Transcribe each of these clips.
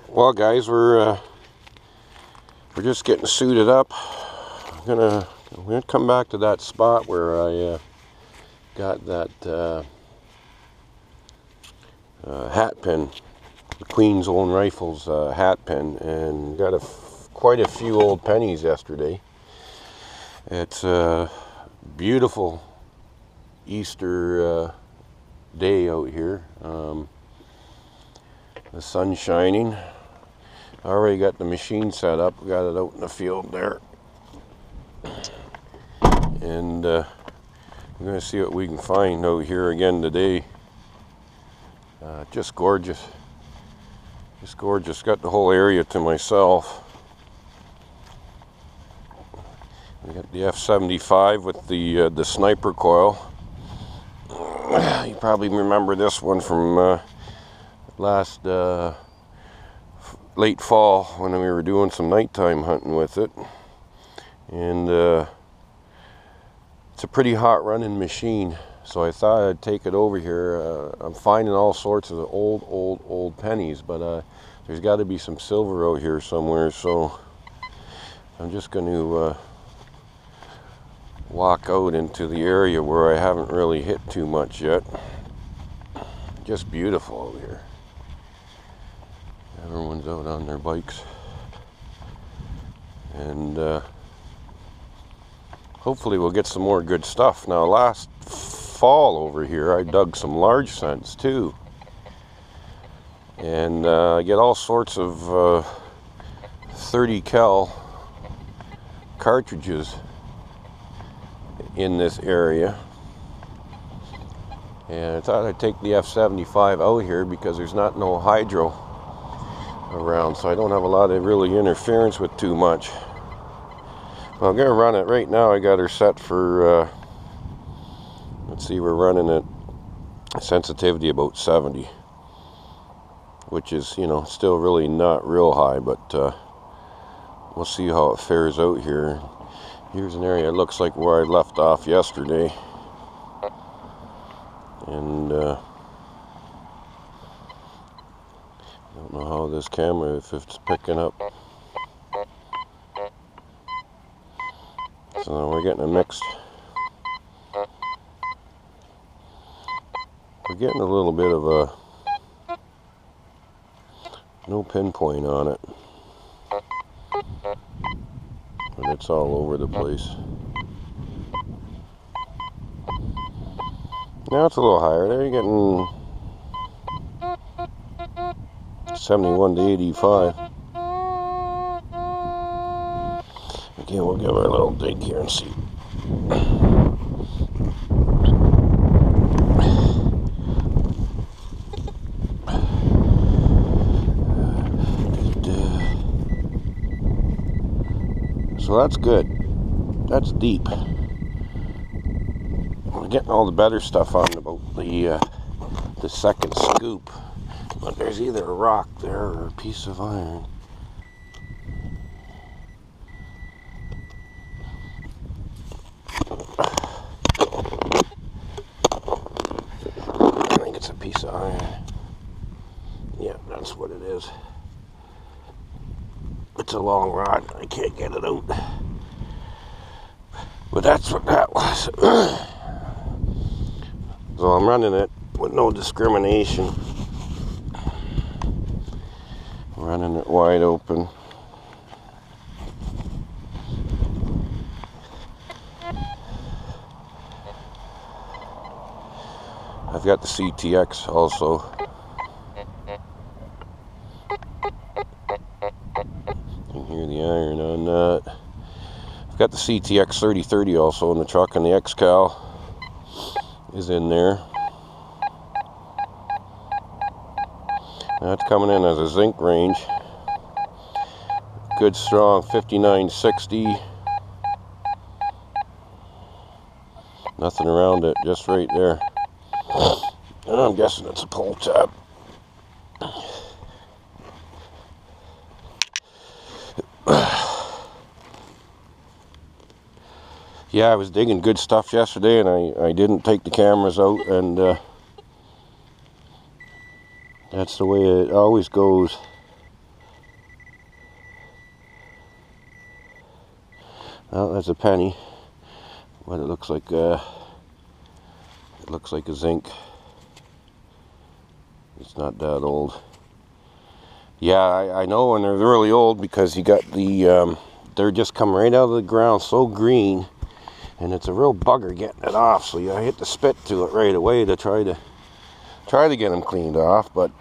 Well, guys, we're just getting suited up. We're gonna come back to that spot where I got that hat pin, the Queen's Own Rifles hat pin, and got quite a few old pennies yesterday. It's a beautiful Easter day out here. The sun's shining. I already got the machine set up. We got it out in the field there. And we're going to see what we can find out here again today. Just gorgeous. Just gorgeous. Got the whole area to myself. We got the F75 with the sniper coil. You probably remember this one from last late fall when we were doing some nighttime hunting with it. And it's a pretty hot running machine, so I thought I'd take it over here. I'm finding all sorts of old pennies, but there's got to be some silver out here somewhere, so I'm just going to walk out into the area where I haven't really hit too much yet. Just beautiful out here. Everyone's out on their bikes, and hopefully we'll get some more good stuff. Now, last fall over here I dug some large scents too, and I get all sorts of 30 cal cartridges in this area, and I thought I'd take the F75 out here because there's no hydro around, so I don't have a lot of really interference with too much. Well, I'm going to run it right now. I got her set for let's see, we're running it sensitivity about 70, which is, you know, still really not real high, but we'll see how it fares out here. Here's an area that looks like where I left off yesterday, and I don't know how this camera, if it's picking up. So we're getting a mixed. We're getting a little bit of a no pinpoint on it, but it's all over the place. Now it's a little higher. There you're getting 71 to 85. Okay, we'll give her a little dig here and see. So that's good. That's deep. We're getting all the better stuff on about the second scoop. But there's either a rock there or a piece of iron. I think it's a piece of iron. Yeah, that's what it is. It's a long rod. I can't get it out. But that's what that was. So I'm running it with no discrimination. Running it wide open. I've got the CTX also. You can hear the iron on that. I've got the CTX 3030 also in the truck, and the XCal is in there. That's coming in as a zinc range. Good strong 5960. Nothing around it, just right there. And I'm guessing it's a pull tab. Yeah, I was digging good stuff yesterday, and I didn't take the cameras out, and that's the way it always goes. Oh, that's a penny, but it looks like a zinc. It's not that old. Yeah, I know when they're really old because you got the they're just come right out of the ground, so green, and it's a real bugger getting it off. So you hit the spit to it right away to try to get them cleaned off. But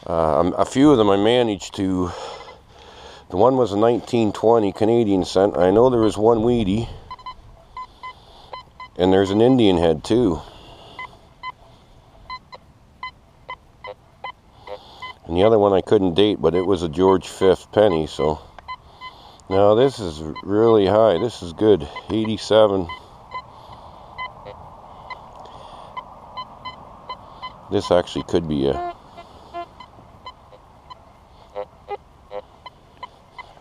a few of them I managed to. The one was a 1920 Canadian cent. I know there was one weedy, and there's an Indian head too. And the other one I couldn't date, but it was a George V penny. So now this is really high. This is good. 87. This actually could be a.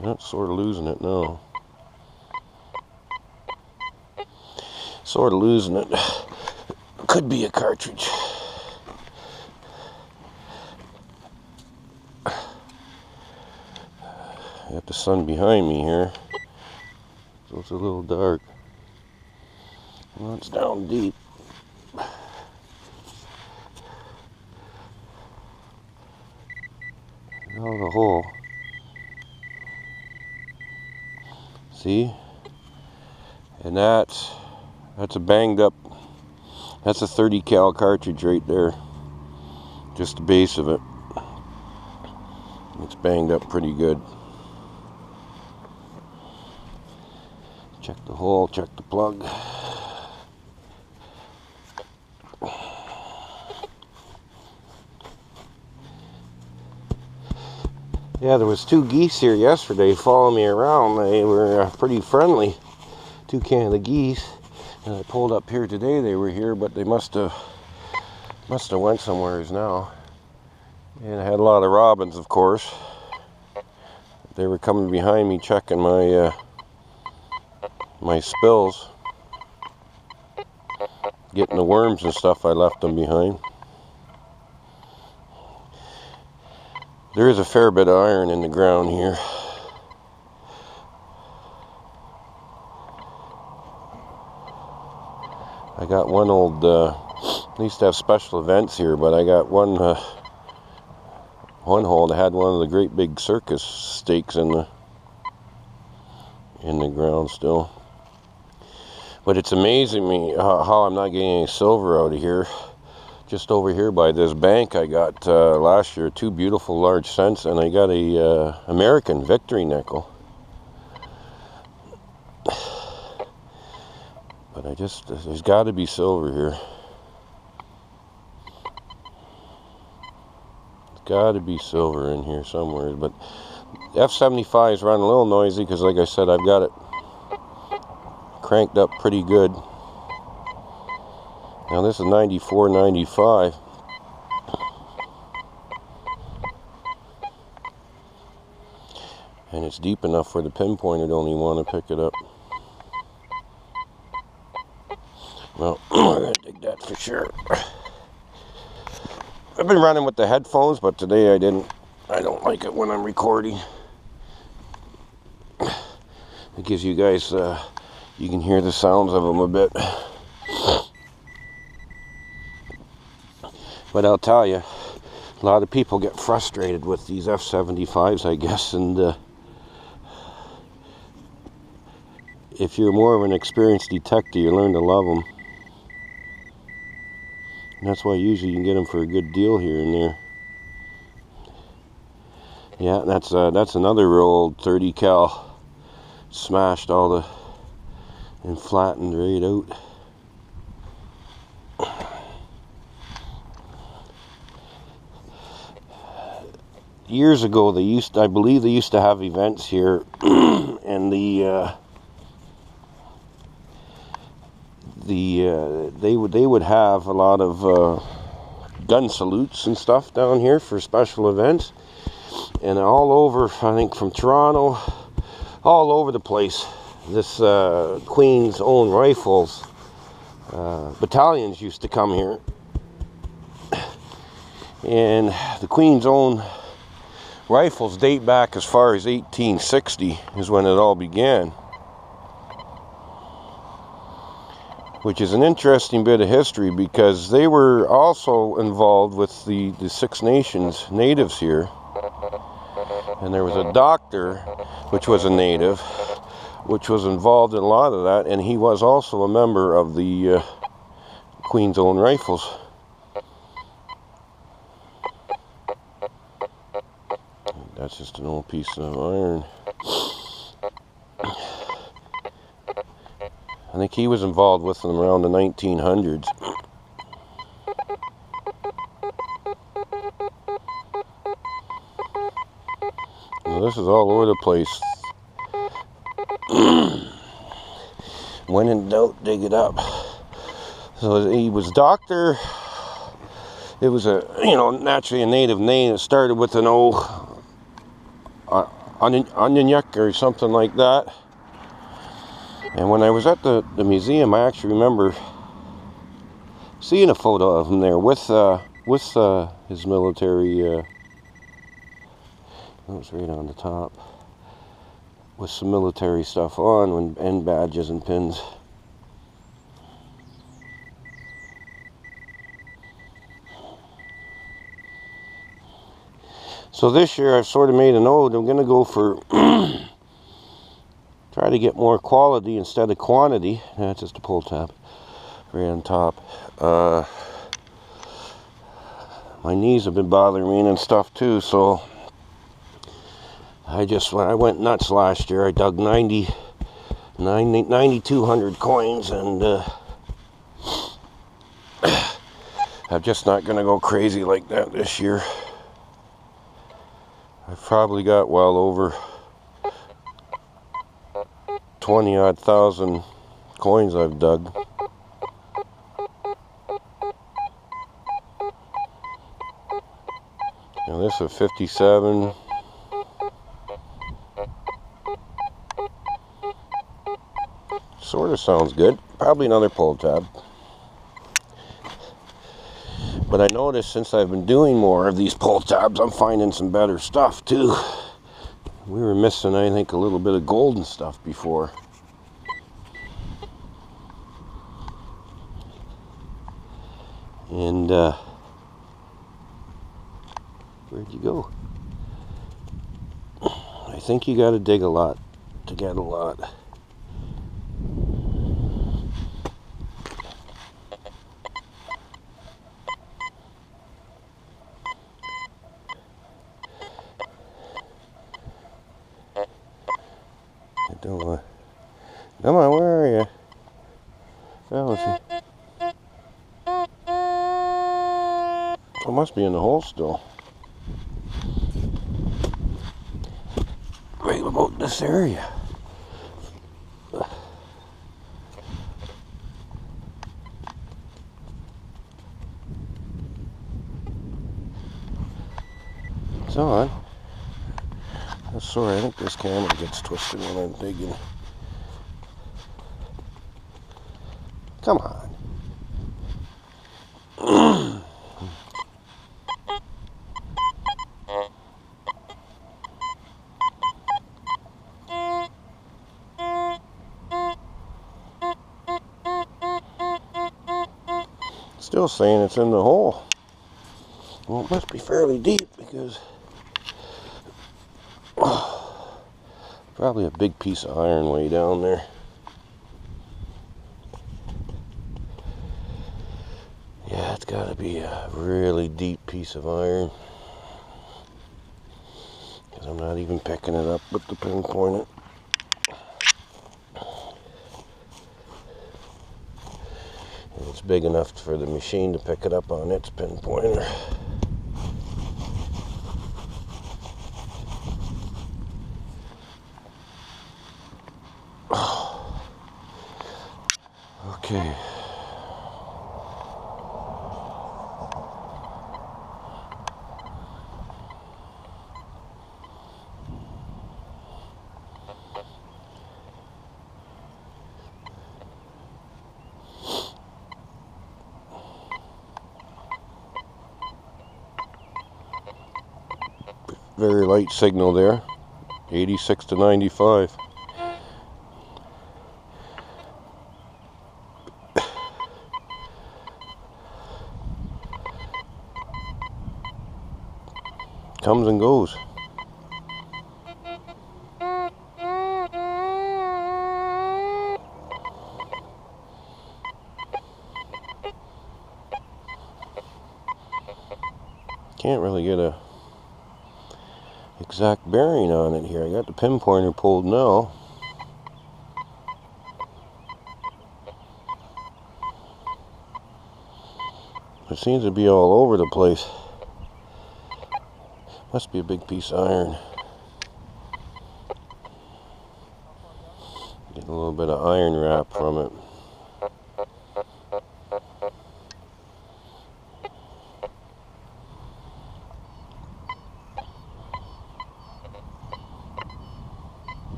Not sort of losing it now. Sort of losing it. Could be a cartridge. I got the sun behind me here, so it's a little dark. Well, it's down deep. Out of the hole. See? And that's a banged up, that's a 30 cal cartridge right there. Just the base of it. It's banged up pretty good. Check the hole, check the plug. Yeah, there was two geese here yesterday following me around. They were pretty friendly. Two Canada geese. And I pulled up here today. They were here, but they must have went somewhere now. And I had a lot of robins, of course. They were coming behind me checking my my spills, getting the worms and stuff. I left them behind. There is a fair bit of iron in the ground here. I got one old, I used to have special events here, but I got one hole that had one of the great big circus stakes in the ground still. But it's amazing me how I'm not getting any silver out of here. Just over here by this bank, I got last year 2 beautiful large cents, and I got a American Victory nickel. But there's got to be silver here. There's got to be silver in here somewhere. But F75 is running a little noisy because, like I said, I've got it cranked up pretty good. Now this is 94, 95. And it's deep enough where the pinpointer don't even want to pick it up. Well, we're going to dig that for sure. I've been running with the headphones, but today I didn't. I don't like it when I'm recording. It gives you guys, you can hear the sounds of them a bit. But I'll tell you, a lot of people get frustrated with these F75s, I guess, and if you're more of an experienced detector, you learn to love them. And that's why usually you can get them for a good deal here and there. Yeah, that's another real old 30 cal. Smashed all the and flattened right out. Years ago, I believe they used to have events here, and they would have a lot of gun salutes and stuff down here for special events, and all over, I think from Toronto, all over the place, this Queen's Own Rifles battalions used to come here, and the Queen's Own rifles date back as far as 1860 is when it all began, which is an interesting bit of history because they were also involved with the Six Nations natives here, and there was a doctor which was a native which was involved in a lot of that, and he was also a member of the Queen's Own Rifles. That's just an old piece of iron. I think he was involved with them around the 1900s. Well, this is all over the place. When in doubt, dig it up. So he was doctor. It was a, naturally a native name. It started with an O. Onionyuk or something like that. And when I was at the museum, I actually remember seeing a photo of him there with his military. It was right on the top with some military stuff on, and badges and pins. So this year I've sort of made a note. I'm going to go for try to get more quality instead of quantity. That's just a pull tab right on top. My knees have been bothering me and stuff too, so when I went nuts last year, I dug 9,200 coins, and I'm just not going to go crazy like that this year. I've probably got well over 20-odd thousand coins I've dug. Now this is a 57. Sort of sounds good. Probably another pull tab. But I noticed since I've been doing more of these pull tabs, I'm finding some better stuff too. We were missing, I think, a little bit of gold and stuff before. And where'd you go? I think you got to dig a lot to get a lot. Come on, where are you? Oh, it must be in the hole still. Right about this area. It's on. I'm sorry, I think this camera gets twisted when I'm digging. Come on. Still saying it's in the hole. Well, it must be fairly deep because probably a big piece of iron way down there. Yeah, it's got to be a really deep piece of iron, because I'm not even picking it up with the pinpointer. And it's big enough for the machine to pick it up on its pinpointer. Okay. Very light signal there. 86 to 95. Comes and goes. Can't really get a exact bearing on it here. I got the pinpointer pulled now. It seems to be all over the place. Must be a big piece of iron. Get a little bit of iron wrap from it.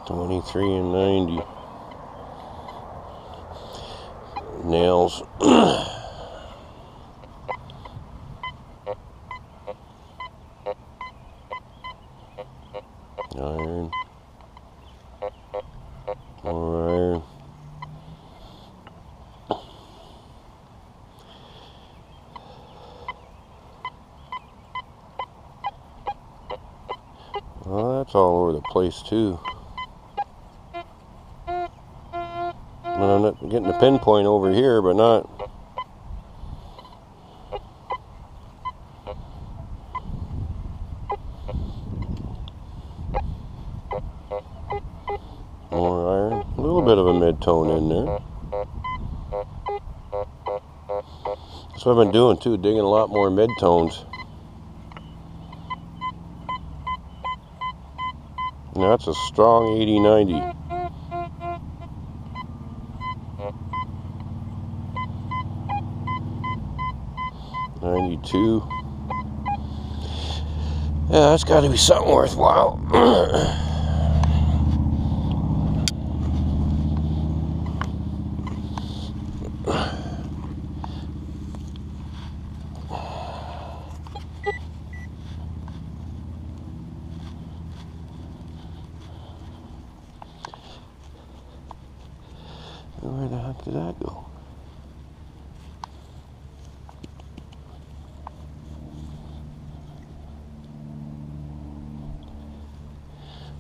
$23 and $90. Nails. Iron. More iron. Well, that's all over the place too. But I'm not getting the pinpoint over here, but not. More iron. A little bit of a mid-tone in there. That's what I've been doing too, digging a lot more mid-tones. Now that's a strong 80-90. $92. Yeah, that's got to be something worthwhile. Where the heck did that go?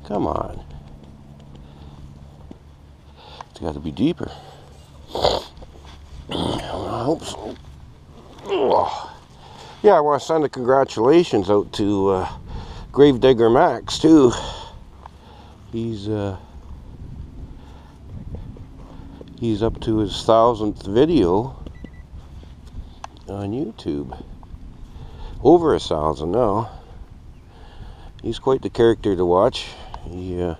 Come on. It's got to be deeper. I hope so. Yeah, I want to send a congratulations out to Gravedigger Max too. He's up to his 1000th video on YouTube. Over 1,000 now. He's quite the character to watch. He's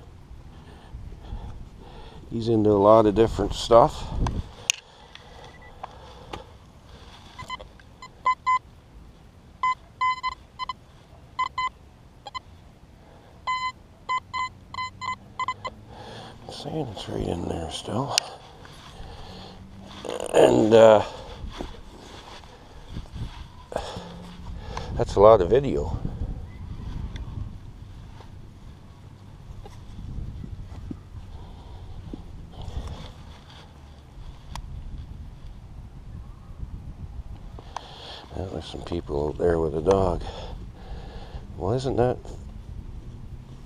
into a lot of different stuff. I'm saying it's right in there still. And that's a lot of video. Now, there's some people out there with a dog. Well, isn't that...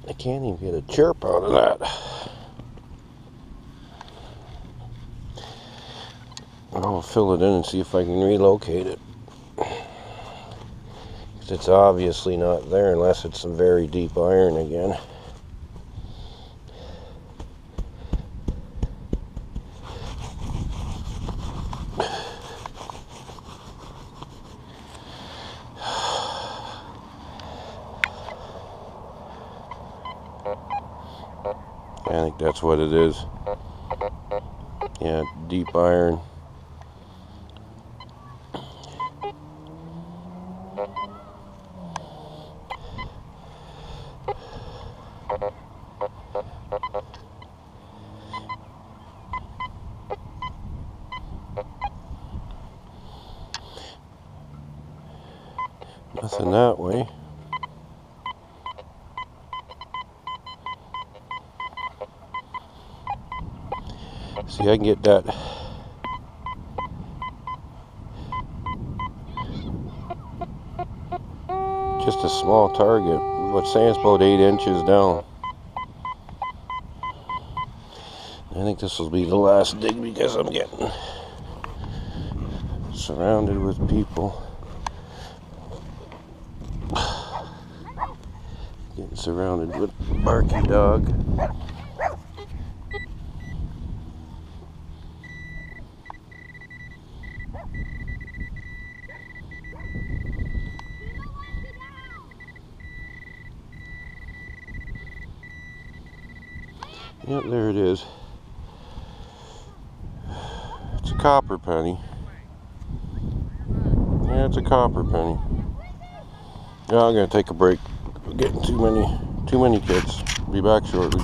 I can't even get a chirp out of that. I'll fill it in and see if I can relocate it. Because it's obviously not there unless it's some very deep iron again. I think that's what it is. Yeah, deep iron. Nothing that way. See, I can get that. Just a small target. What sand's about 8 inches down. I think this will be the last dig because I'm getting surrounded with people. Getting surrounded with barky dog. Yep, there it is. It's a copper penny. Yeah, it's a copper penny. Yeah, I'm gonna take a break. We're getting too many kids. Be back shortly.